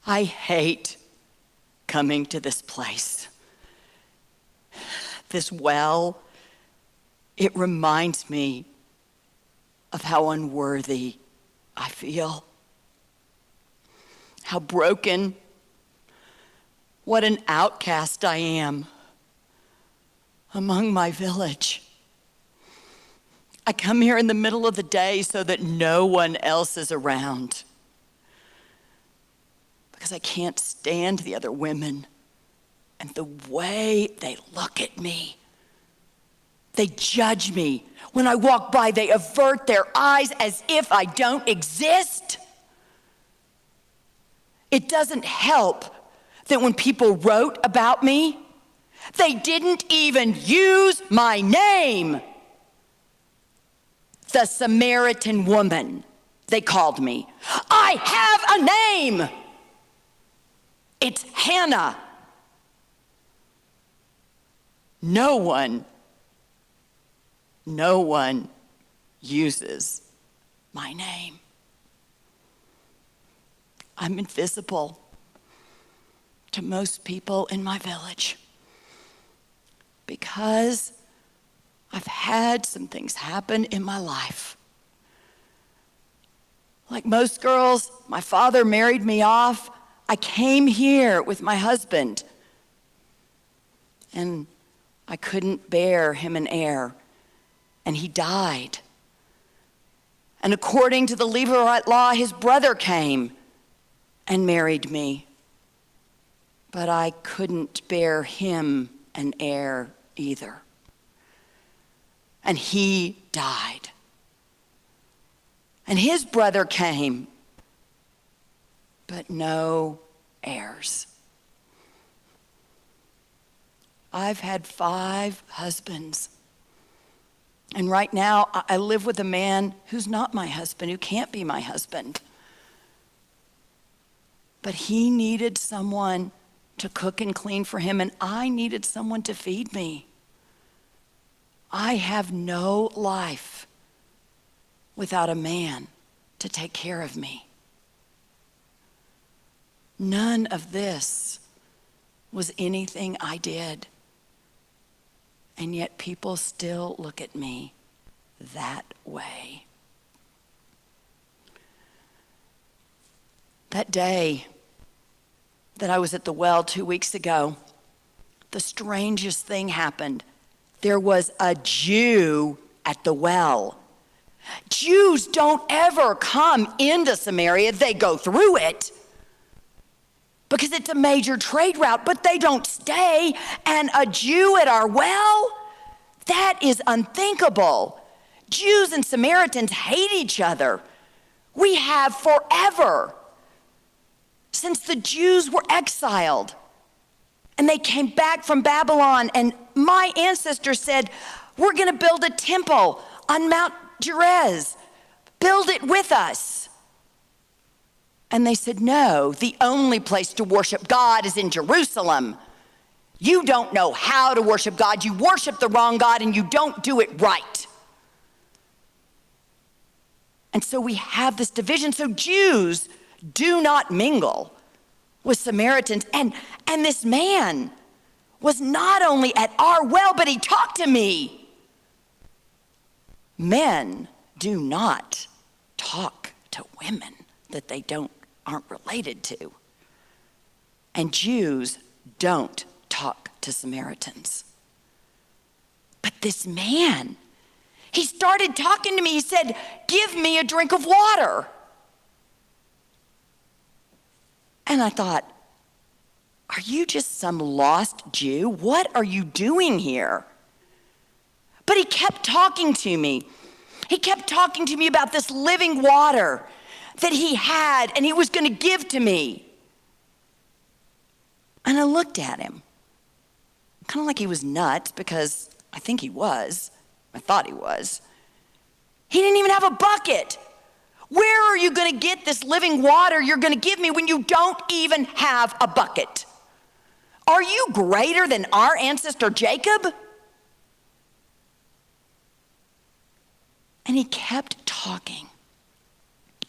I hate coming to this place. This well, it reminds me of how unworthy I feel. How broken, what an outcast I am among my village. I come here in the middle of the day so that no one else is around, because I can't stand the other women and the way they look at me. They judge me. When I walk by, they avert their eyes as if I don't exist. It doesn't help that when people wrote about me, they didn't even use my name. The Samaritan woman, they called me. I have a name. It's Hannah. No one uses my name. I'm invisible to most people in my village because I've had some things happen in my life. Like most girls, my father married me off. I came here with my husband, and I couldn't bear him an heir, and he died. And according to the Levite law, his brother came and married me, but I couldn't bear him an heir either. And he died. And his brother came, but no heirs. I've had 5 husbands. And right now, I live with a man who's not my husband, who can't be my husband. But he needed someone to cook and clean for him, and I needed someone to feed me. I have no life without a man to take care of me. None of this was anything I did. And yet people still look at me that way. That day that I was at the well 2 weeks ago, the strangest thing happened. There was a Jew at the well. Jews don't ever come into Samaria. They go through it because it's a major trade route, but they don't stay. And a Jew at our well? That is unthinkable. Jews and Samaritans hate each other. We have forever, since the Jews were exiled and they came back from Babylon. And my ancestors said, we're going to build a temple on Mount Jerez. Build it with us. And they said, no, the only place to worship God is in Jerusalem. You don't know how to worship God. You worship the wrong God and you don't do it right. And so we have this division. So Jews do not mingle with Samaritans. And this man was not only at our well, but he talked to me. Men do not talk to women that they aren't related to. And Jews don't talk to Samaritans. But this man, he started talking to me. He said, give me a drink of water. And I thought, are you just some lost Jew? What are you doing here? But he kept talking to me. He kept talking to me about this living water that he had and he was going to give to me. And I looked at him, kind of like he was nuts, because I think he was. I thought he was. He didn't even have a bucket. Where are you going to get this living water you're going to give me when you don't even have a bucket? Are you greater than our ancestor Jacob? And he kept talking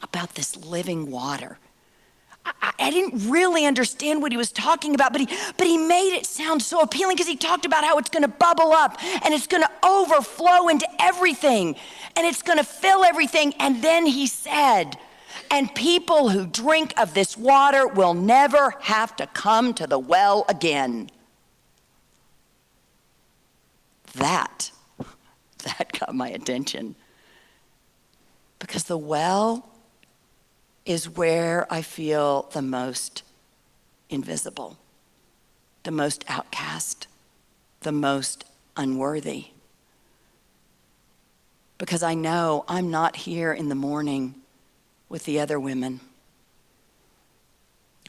about this living water. I didn't really understand what he was talking about, but he made it sound so appealing because he talked about how it's going to bubble up and it's going to overflow into everything and it's going to fill everything. And then he said, and people who drink of this water will never have to come to the well again. That got my attention. Because the well is where I feel the most invisible, the most outcast, the most unworthy. Because I know I'm not here in the morning with the other women.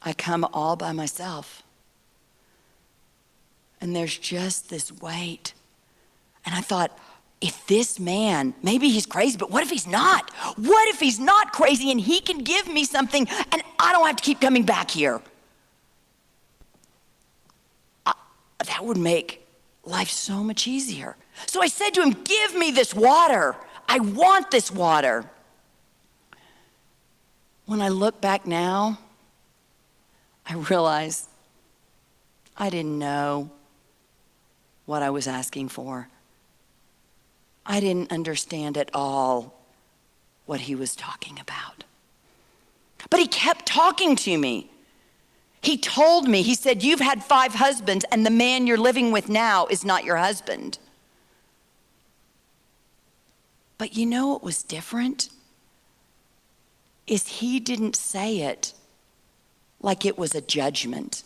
I come all by myself. And there's just this weight. And I thought, if this man, maybe he's crazy, but what if he's not? What if he's not crazy and he can give me something and I don't have to keep coming back here? That would make life so much easier. So I said to him, give me this water. I want this water. When I look back now, I realize I didn't know what I was asking for. I didn't understand at all what he was talking about. But he kept talking to me. He told me, he said, you've had 5 husbands and the man you're living with now is not your husband. But you know what was different? Is he didn't say it like it was a judgment.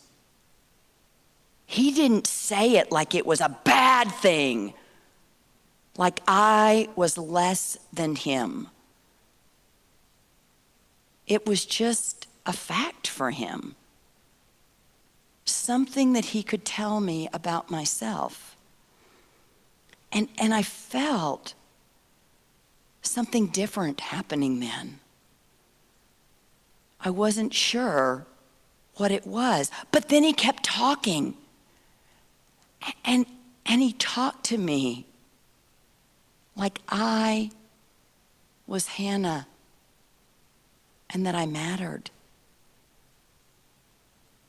He didn't say it like it was a bad thing. Like I was less than him. It was just a fact for him. Something that he could tell me about myself. And I felt something different happening then. I wasn't sure what it was. But then he kept talking. And he talked to me like I was Hannah and that I mattered.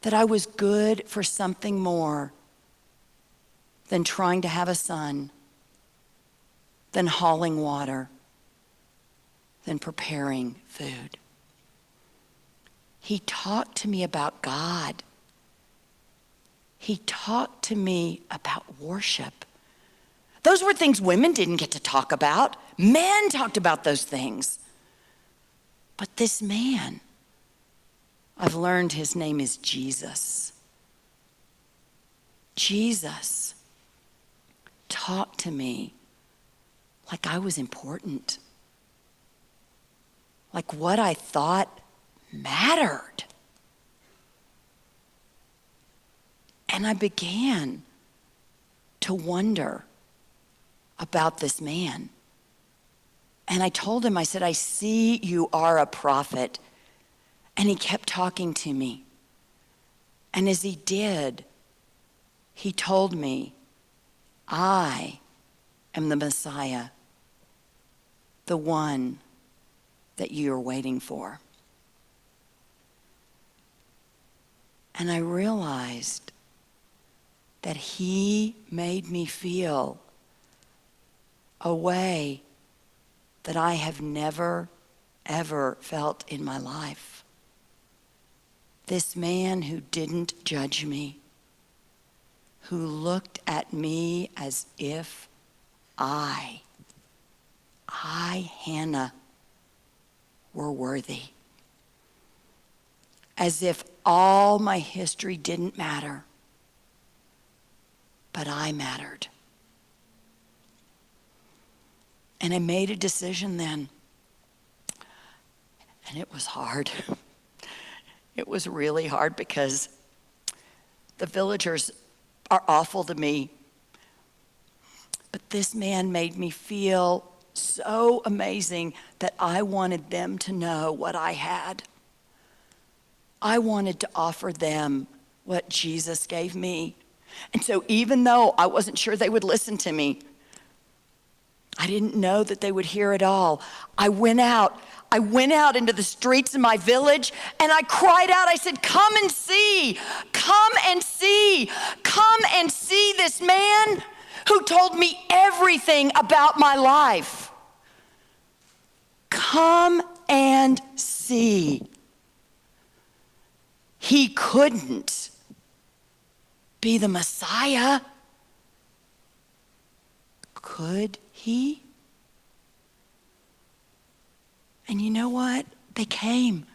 That I was good for something more than trying to have a son, than hauling water, than preparing food. He talked to me about God. He talked to me about worship. Those were things women didn't get to talk about. Men talked about those things. But this man, I've learned his name is Jesus. Jesus talked to me like I was important. Like what I thought mattered. And I began to wonder about this man. And I told him, I said, I see you are a prophet. And he kept talking to me. And as he did, he told me, I am the Messiah, the one that you are waiting for. And I realized that he made me feel a way that I have never, ever felt in my life. This man who didn't judge me, who looked at me as if I, Hannah, were worthy. As if all my history didn't matter, but I mattered. And I made a decision then. And it was hard. It was really hard because the villagers are awful to me. But this man made me feel so amazing that I wanted them to know what I had. I wanted to offer them what Jesus gave me. And so even though I wasn't sure they would listen to me, I didn't know that they would hear it all. I went out into the streets of my village and I cried out. I said, come and see, come and see, come and see this man who told me everything about my life. Come and see. He couldn't be the Messiah. Could he? And you know what? They came.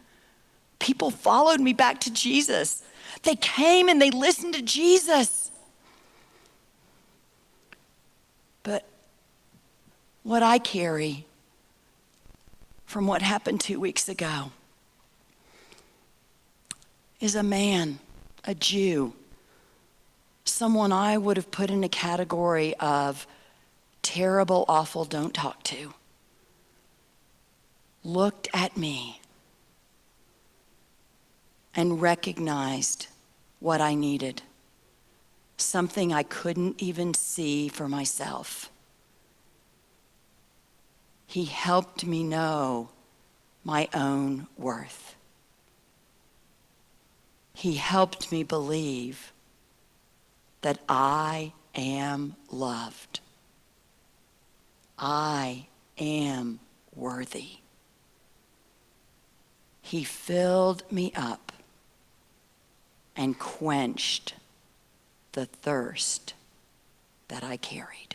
People followed me back to Jesus. They came and they listened to Jesus. But what I carry from what happened 2 weeks ago is a man, a Jew, someone I would have put in a category of terrible, awful, don't talk to, looked at me and recognized what I needed, something I couldn't even see for myself. He helped me know my own worth. He helped me believe that I am loved. I am worthy. He filled me up and quenched the thirst that I carried.